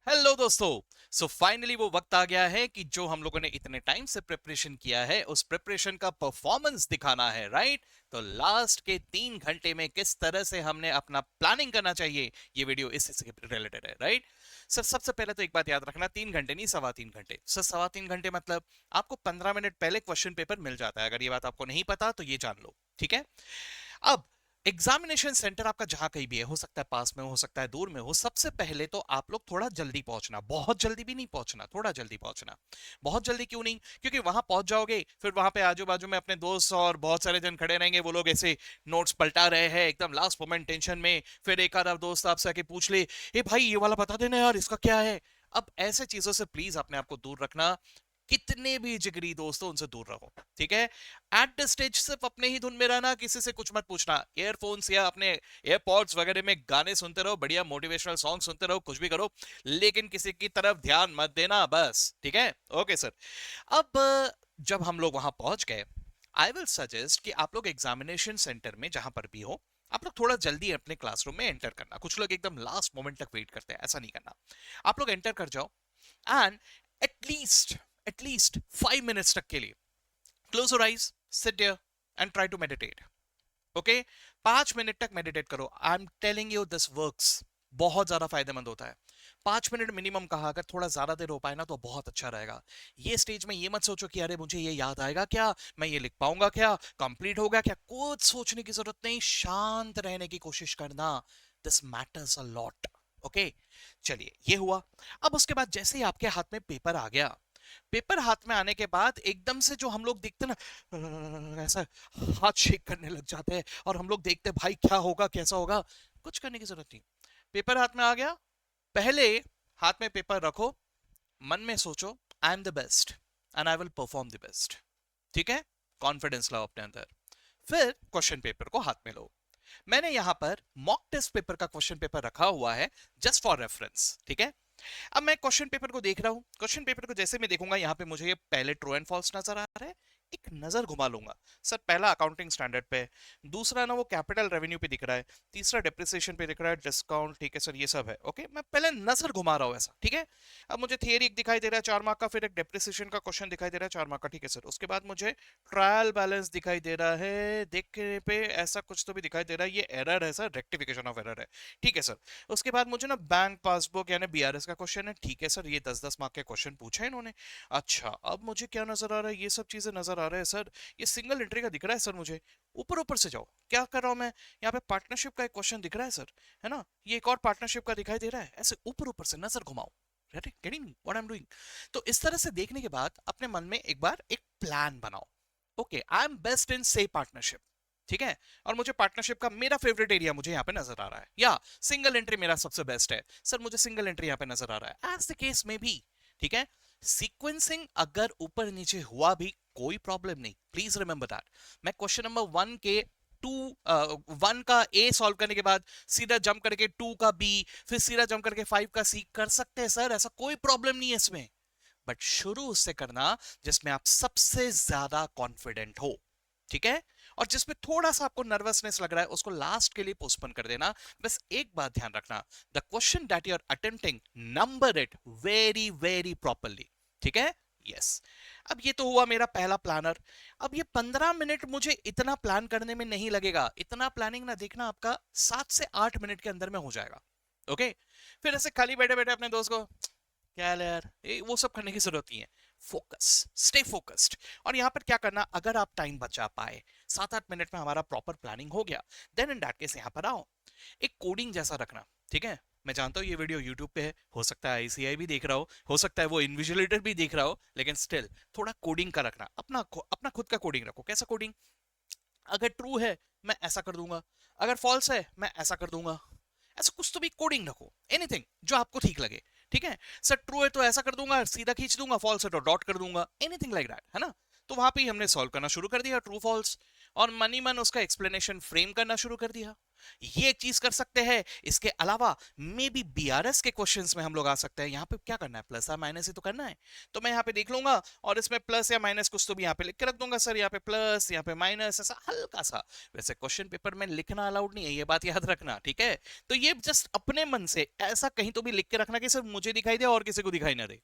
Hello दोस्तों। Finally वो वक्त आ गया है कि जो हम लोगों ने इतने टाइम से प्रिपरेशन किया है उस प्रिपरेशन का परफॉर्मेंस दिखाना है, राइट? तो लास्ट के 3 घंटे में किस तरह से हमने अपना प्लानिंग करना चाहिए, ये वीडियो इसी से रिलेटेड है, राइट? सर सबसे पहले तो एक बात याद रखना, 3 घंटे नहीं, 3.25 घंटे। सर 3.25 घंटे मतलब आपको 15 मिनट पहले क्वेश्चन पेपर मिल जाता है। अगर ये बात आपको नहीं पता तो ये जान लो, ठीक है? अब एग्जामिनेशन सेंटर आपका जहां कहीं भी है, हो सकता है पास में हो सकता है दूर में हो, सबसे पहले तो आप लोग थोड़ा जल्दी पहुंचना, बहुत जल्दी भी नहीं पहुंचना, थोड़ा जल्दी पहुंचना। बहुत जल्दी क्यों नहीं? क्योंकि वहां पहुंच जाओगे, फिर वहां पे आजू बाजू में अपने दोस्त और बहुत सारे जन खड़े रहेंगे, वो लोग ऐसे नोट्स पलटा रहे हैं एकदम लास्ट मोमेंट टेंशन में। फिर एक आधा दोस्त आपसे आके पूछ ले, ए भाई ये वाला बता देना यार, इसका क्या है? अब ऐसे चीजों से प्लीज अपने आप को दूर रखना। कितने भी जिगरी दोस्त हो उनसे दूर रहो, ठीक है? एट द स्टेज सिर्फ अपने ही धुन में रहना, किसी से कुछ मत पूछना। ईयरफोन्स या अपने एयरपॉड्स वगैरह में गाने सुनते रहो, बढ़िया मोटिवेशनल सॉन्ग सुनते रहो, कुछ भी करो, लेकिन किसी की तरफ ध्यान मत देना, बस, ठीक है? Okay sir. अब जब हम लोग वहां पहुंच गए, आई विल सजेस्ट कि आप लोग एग्जामिनेशन सेंटर में जहां पर भी हो, आप लोग थोड़ा जल्दी अपने क्लासरूम में एंटर करना। कुछ लोग एकदम लास्ट मोमेंट तक वेट करते हैं, ऐसा नहीं करना। आप लोग एंटर कर जाओ एंड एटलीस्ट एटलीस्ट 5 मिनट्स तक के लिए close your eyes, sit there and try to meditate. Okay? 5 minute तक मेडिटेट करो। I am telling you this works. बहुत ज्यादा फायदेमंद होता है। 5 मिनट मिनिमम कहा, अगर थोड़ा ज्यादा देर हो पाए ना तो बहुत अच्छा रहेगा। ये स्टेज में ये मत सोचो कि अरे मुझे ये याद आएगा क्या, मैं ये लिख पाऊंगा क्या, कंप्लीट होगा क्या, कुछ सोचने की जरूरत नहीं। शांत रहने की कोशिश करना। This matters a lot. Okay? चलिए, ये हुआ। अब उसके बाद जैसे ही आपके हाथ में पेपर आ गया, पेपर हाथ में आने के बाद एकदम से जो हम लोग देखते ना, ऐसा हाथ शेक करने लग जाते हैं और हम लोग देखते हैं भाई क्या होगा, कैसा होगा। कुछ करने की जरूरत नहीं। पेपर हाथ में आ गया, पहले हाथ में पेपर रखो, मन में सोचो I am the best and I will perform the best. ठीक है? कॉन्फिडेंस लाओ अपने अंदर। फिर क्वेश्चन पेपर को हाथ में लो। मैंने यहां पर मॉक टेस्ट पेपर का क्वेश्चन पेपर रखा हुआ है, जस्ट फॉर रेफरेंस, ठीक है? अब मैं क्वेश्चन पेपर को देख रहा हूं। क्वेश्चन पेपर को जैसे मैं देखूंगा, यहां पे मुझे ये पहले ट्रू एंड फॉल्स नजर आ रहा है। एक नजर घुमा लूंगा। सर पहला अकाउंटिंग स्टैंडर्ड पे, दूसरा ना वो कैपिटल रेवेन्यू पे दिख रहा है, तीसरा डेप्रिसिएशन पे दिख रहा है, डिस्काउंट, ठीक है सर ये सब है। ओके, मैं पहले नजर घुमा रहा हूं ऐसा, ठीक है? अब मुझे थियरी एक दिखाई दे रहा है 4 मार्क का, फिर एक डेप्रिसिएशन का क्वेश्चन दिखाई दे रहा है 4 मार्क का, ठीक है सर। उसके बाद मुझे ट्रायल बैलेंस दिखाई दे रहा है, देखने पे ऐसा कुछ तो भी दिखाई दे रहा है, ये एरर है सर, रेक्टिफिकेशन ऑफ एरर है, ठीक है सर। उसके बाद मुझे ना बैंक पासबुक यानी बीआरएस का क्वेश्चन है, ठीक है सर, ये 10-10 मार्क के क्वेश्चन पूछे हैं इन्होंने। अच्छा, अब मुझे क्या नजर आ रहा है, ये सब चीजें नजर आ रहा है सर। ये सिंगल एंट्री का दिख रहा है सर मुझे। ऊपर ऊपर से जाओ, क्या कर रहा हूं मैं, यहाँ पे पार्टनरशिप का एक क्वेश्चन दिख रहा है सर, है ना? ये एक और पार्टनरशिप का दिखाई दे रहा है। ऐसे ऊपर ऊपर से नजर घुमाओ। Getting what I am doing? तो इस तरह से देखने के बाद अपने मन में एक बार एक प्लान बनाओ। Okay, I am best in से पार्टनरशिप, ठीक है? और मुझे पार्टनरशिप का मेरा फेवरेट एरिया मुझे यहाँ पे नजर आ रहा है, या सिंगल एंट्री मेरा सबसे बेस्ट है सर, मुझे सिंगल एंट्री यहाँ पे नजर आ रहा है, एज द केस में भी, ठीक है? सीक्वेंसिंग अगर ऊपर नीचे हुआ भी कोई प्रॉब्लम नहीं, प्लीज रिमेंबर दैट। मैं क्वेश्चन नंबर 1 के 1 का ए सॉल्व करने के बाद सीधा जंप करके 2 का बी, फिर सीधा जंप करके 5 का सी कर सकते हैं सर, ऐसा कोई प्रॉब्लम नहीं है इसमें। बट शुरू उससे करना जिसमें आप सबसे ज्यादा कॉन्फिडेंट हो, ठीक है? और जिसमें थोड़ा सा आपको नर्वसनेस लग रहा है उसको लास्ट के लिए पोस्टपोन कर देना। बस एक बात ध्यान रखना, the question that you are attempting, number it very very properly, ठीक है? यस। अब ये तो हुआ मेरा पहला प्लानर। अब ये 15 मिनट मुझे इतना प्लान करने में नहीं लगेगा। इतना प्लानिंग ना देखना आपका 7 से 8 मिनट के अंदर में हो जाएगा। ओके? फिर ऐसे खाली बैठे बैठे अपने दोस्त को क्या हाल है यार, वो सब करने की जरूरत नहीं है। Focus, stay focused. और यहाँ पर क्या करना, अगर आप टाइम बचा पाए, 7-8 मिनट में हमारा प्रॉपर प्लानिंग हो गया, देन इन दैट केस यहाँ पर आओ, एक कोडिंग जैसा रखना, ठीक है? मैं जानता हूँ ये वीडियो यूट्यूब पे है, हो सकता है आईसीआई भी देख रहा हो सकता है वो इन्विजुलेटर भी देख रहा हो, लेकिन स्टिल थोड़ा कोडिंग का रखना। अपना खुद का कोडिंग रखो। कैसा कोडिंग? अगर ट्रू है मैं ऐसा कर दूंगा, अगर फॉल्स है मैं ऐसा कर दूंगा। ऐसा कुछ तो भी कोडिंग रखो, एनीथिंग जो आपको ठीक लगे, ठीक है? सर ट्रू है तो ऐसा कर दूंगा, सीधा खींच दूंगा, फॉल्स है तो डॉट कर दूंगा, एनीथिंग लाइक दैट, है ना? तो वहां पे ही हमने सॉल्व करना शुरू कर दिया ट्रू फॉल्स, और मनी मन उसका एक्सप्लेनेशन फ्रेम करना शुरू कर दिया। ये एक चीज कर सकते हैं। इसके अलावा मे बी बीआरएस के क्वेश्चंस में हम लोग आ सकते हैं। यहाँ पे क्या करना है, प्लस या माइनस ही तो करना है। तो मैं यहाँ पे देख लूंगा और इसमें प्लस या माइनस कुछ तो भी यहाँ पे लिख के रख दूंगा सर, यहाँ पे प्लस यहाँ पे माइनस, ऐसा हल्का सा। वैसे क्वेश्चन पेपर में लिखना अलाउड नहीं है, ये बात याद रखना, ठीक है। तो ये जस्ट अपने मन से ऐसा कहीं तो भी लिख के रखना कि सर मुझे दिखाई दे और किसी को दिखाई ना दे,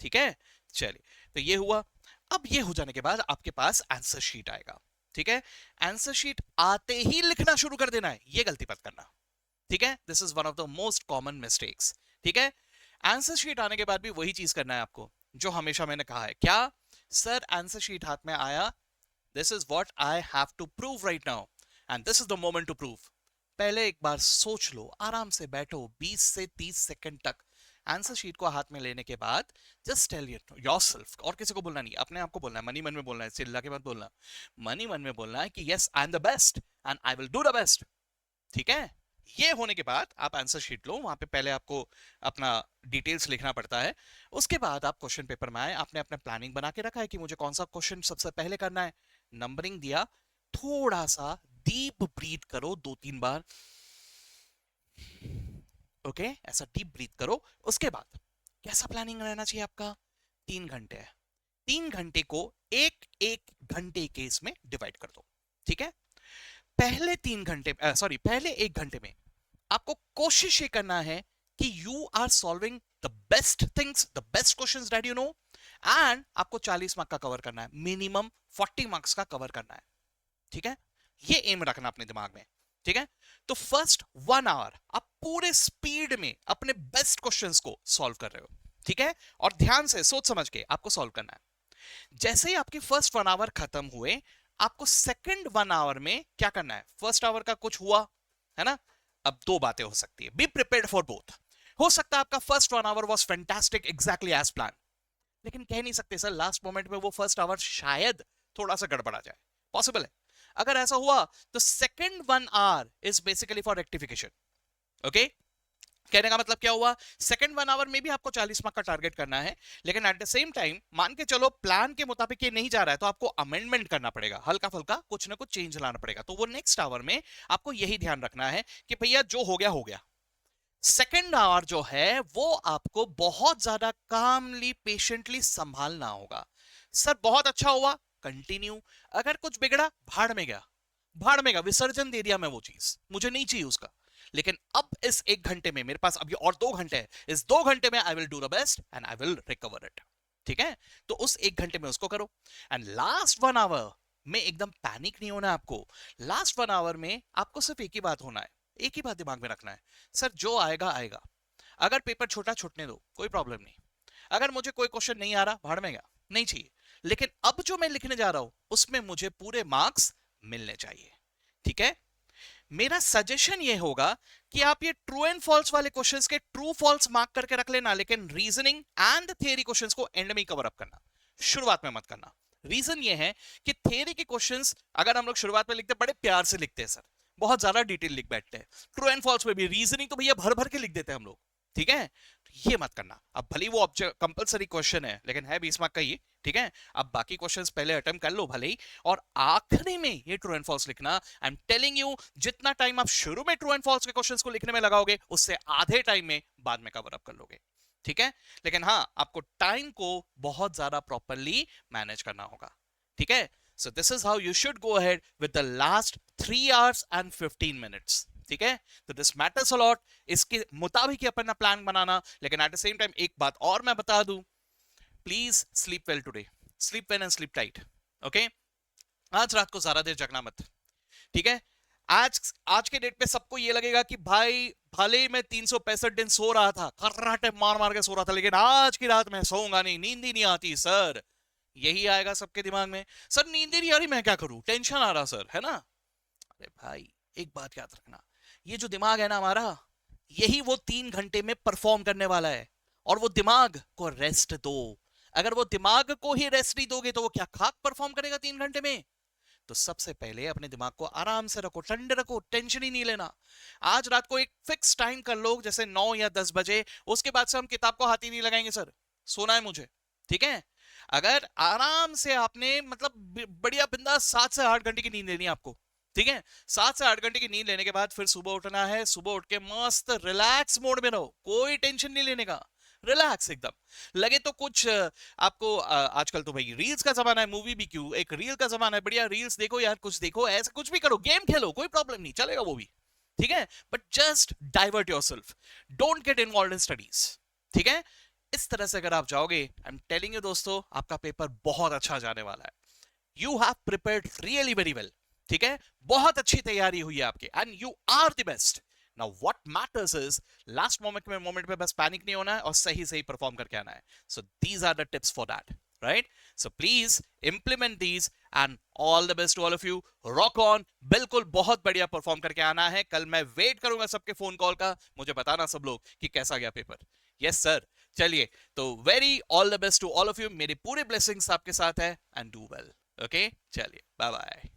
ठीक है। चलिए, तो ये हुआ। अब ये हो जाने के बाद आपके पास आंसर शीट आएगा, ठीक है। आंसर शीट आते ही लिखना शुरू कर देना है, ये गलती मत करना, ठीक है। This is one of the most common mistakes, ठीक है। आंसर शीट आने के बाद भी वही चीज करना है आपको जो हमेशा मैंने कहा है। क्या सर, आंसर शीट हाथ में आया, this is what I have to prove right now and this is the moment to prove. पहले एक बार सोच लो, आराम से बैठो 20 से 30 सेकंड तक। आंसर शीट को हाथ में लेने के बाद जस्ट टेल योरसेल्फ, और किसी को बोलना नहीं, अपने आप को बोलना है, मनी मन में बोलना है, चिल्ला के मत बोलना, मनी मन में बोलना है कि yes I am the best and I will do the best, ठीक है। ये होने के बाद आप आंसर शीट लो, वहां पे पहले आपको अपना डिटेल्स लिखना पड़ता है। उसके बाद आप क्वेश्चन पेपर में आए, आपने अपना प्लानिंग बना के रखा है कि मुझे कौन सा क्वेश्चन सबसे पहले करना है, नंबरिंग दिया, थोड़ा सा डीप ब्रीथ करो 2-3 बार, ओके, ऐसा डीप ब्रीथ करो। उसके बाद कैसा प्लानिंग रहना चाहिए आपका, 3 घंटे है, 3 घंटे को एक एक घंटे के इसमें डिवाइड कर दो, ठीक है। पहले 3 घंटे, सॉरी, पहले 1 घंटे में आपको कोशिश ये करना है कि you are solving the best things, the best questions that you know, and आपको 40 मार्क का कवर करना है, मिनिमम 40 मार्क्स का कवर करना है, ठीक है। ये एम रखना अपने दिमाग में, ठीक है। तो फर्स्ट 1 आवर आप पूरे स्पीड में अपने बेस्ट क्वेश्चंस को सॉल्व कर रहे हो, ठीक है। और ध्यान से सोच समझ के आपको सॉल्व करना है। जैसे ही आपकी फर्स्ट 1 आवर खत्म हुए, आपको सेकंड 1 आवर में क्या करना है, फर्स्ट आवर का कुछ हुआ है ना, अब दो बातें हो सकती है, बी प्रिपेयर्ड फॉर बोथ। हो सकता है आपका first 1 hour was fantastic, exactly as plan, लेकिन कह नहीं सकते सर, लास्ट मोमेंट में वो फर्स्ट आवर शायद थोड़ा सा गड़बड़ा जाए, पॉसिबल है। अगर ऐसा हुआ तो second 1 our is basically for rectification, okay. कहने का मतलब क्या हुआ, सेकंड 1 आवर में भी आपको 40 मार्क का टारगेट करना है, लेकिन एट द सेम टाइम मान के चलो प्लान के मुताबिक ये नहीं जा रहा है, तो आपको अमेंडमेंट करना पड़ेगा, हल्का फुल्का कुछ ना कुछ चेंज लाना पड़ेगा। तो वो नेक्स्ट आवर में आपको यही ध्यान रखना है कि भैया जो हो गया हो गया। सेकंड आवर जो है वो आपको बहुत ज्यादा कामली पेशेंटली संभालना होगा। सर बहुत अच्छा हुआ, कंटिन्यू, अगर कुछ बिगड़ा भाड़ में गया, भाड़ में गया, विसर्जन दे दिया मैं वो चीज, मुझे नहीं चाहिए उसका। लेकिन अब इस 1 घंटे में मेरे पास अभी और 2 घंटे है, इस 2 घंटे में I will do the best and I will recover it, ठीक है। तो उस 1 घंटे में उसको करो, एंड लास्ट 1 आवर में एकदम पैनिक नहीं होना है आपको। लास्ट 1 आवर में आपको सिर्फ एक ही बात होना है, एक ही बात दिमाग में रखना है, सर जो आएगा आएगा, अगर पेपर छोटा छूटने दो कोई प्रॉब्लम नहीं, अगर मुझे कोई क्वेश्चन नहीं आ रहा भाड़ में गया, नहीं चाहिए, लेकिन अब जो मैं लिखने जा रहा हूं उसमें मुझे पूरे मार्क्स मिलने चाहिए, ठीक है। मेरा सजेशन ये होगा कि आप ये ट्रू एंड फॉल्स वाले क्वेश्चंस के ट्रू फॉल्स मार्क करके रख लेना, लेकिन रीजनिंग एंड थियरी क्वेश्चंस को एंड में ही कवर अप करना, शुरुआत में मत करना। रीजन ये है कि थियरी के क्वेश्चंस अगर हम लोग शुरुआत में लिखते बड़े प्यार से लिखते हैं सर, बहुत ज्यादा डिटेल लिख बैठते हैं, ट्रू एंड फॉल्स में भी रीजनिंग तो भैया भर भर के लिख देते हैं हम लोग, ठीक है। ये मत करना। अब भले वो कंपलसरी क्वेश्चन है लेकिन है 20 मार्क का ही, ठीक है। अब बाकी क्वेश्चंस पहले अटेम्प्ट कर लो भले ही, और आखिरी में ये ट्रू एंड फॉल्स लिखना। आई एम टेलिंग यू, जितना टाइम आप शुरू में ट्रू एंड फॉल्स के क्वेश्चंस को लिखने में लगाओगे उससे आधे टाइम में बाद में कवर अप कर लोगे, ठीक है। लेकिन हाँ, आपको टाइम को बहुत ज्यादा प्रॉपरली मैनेज करना होगा, ठीक है। So this is how you should go ahead with the last 3 hours and 15 minutes, ठीक है। तो दिस मैटर्स अ लॉट, इसके मुताबिक ही अपना प्लान बनाना। लेकिन एट द सेम टाइम एक बात और मैं बता दूं, please sleep well today, sleep well and sleep tight, okay. आज रात को ज्यादा देर जगना मत, ठीक है। आज आज के डेट पे सबको ये लगेगा कि भाई भले ही मैं 365 दिन सो रहा था, खर्राटे मार मार के सो रहा था, लेकिन आज की रात मैं सोऊंगा नहीं, नींद ही नहीं आती सर, यही आएगा सबके दिमाग में। सर नींद ही नहीं आ रही, मैं क्या करूं, टेंशन आ रहा सर, है ना। अरे भाई एक बात याद रखना, ये जो दिमाग है ना हमारा, यही वो 3 घंटे में परफॉर्म करने वाला है, और वो दिमाग को रेस्ट दो। अगर वो दिमाग को ही रेस्ट नहीं दोगे तो वो क्या खाक परफॉर्म करेगा 3 घंटे में। तो सबसे पहले अपने दिमाग को आराम से रखो, ठंडे रखो, टेंशन ही नहीं लेना। आज रात को एक फिक्स टाइम कर लो, जैसे 9 या 10 बजे, उसके बाद से हम किताब को हाथ ही नहीं लगाएंगे सर, सोना है मुझे, ठीक है। अगर आराम से आपने मतलब बढ़िया बिंदास 7 से 8 घंटे की नींद लेनी है आपको, ठीक है, 7 से 8 घंटे की नींद लेने के बाद फिर सुबह उठना है, सुबह उठ के मस्त रिलैक्स मोड में रहो, कोई टेंशन नहीं लेने का, रिलैक्स एकदम। लगे तो कुछ आपको आजकल तो भाई रील्स का जमाना है, मूवी भी क्यों, एक रील का जमाना है, बढ़िया रील्स देखो यार, कुछ देखो, ऐसा कुछ भी करो, गेम खेलो, कोई प्रॉब्लम नहीं, चलेगा वो भी, ठीक है, but just divert yourself, don't get involve in studies, ठीक है। इस तरह से अगर आप जाओगे, आई एम टेलिंग यू दोस्तों, आपका पेपर बहुत अच्छा जाने वाला है। You have prepared really very well, ठीक है, बहुत अच्छी तैयारी हुई है आपके, and you are the best. Now what matters is last moment में बस पैनिक नहीं होना है और सही सही परफॉर्म करके आना है। So these are the tips for that, right? So please implement these and all the best to all of you, rock on, बिल्कुल बहुत बढ़िया परफॉर्म करके आना है। कल मैं वेट करूंगा सबके फोन कॉल का, मुझे बताना सब लोग कि कैसा गया पेपर। यस सर, चलिए, तो very all the best to all of you, मेरी पूरे ब्लेसिंग्स आपके साथ है, एंड डू वेल। ओके, चलिए, बाय बाय।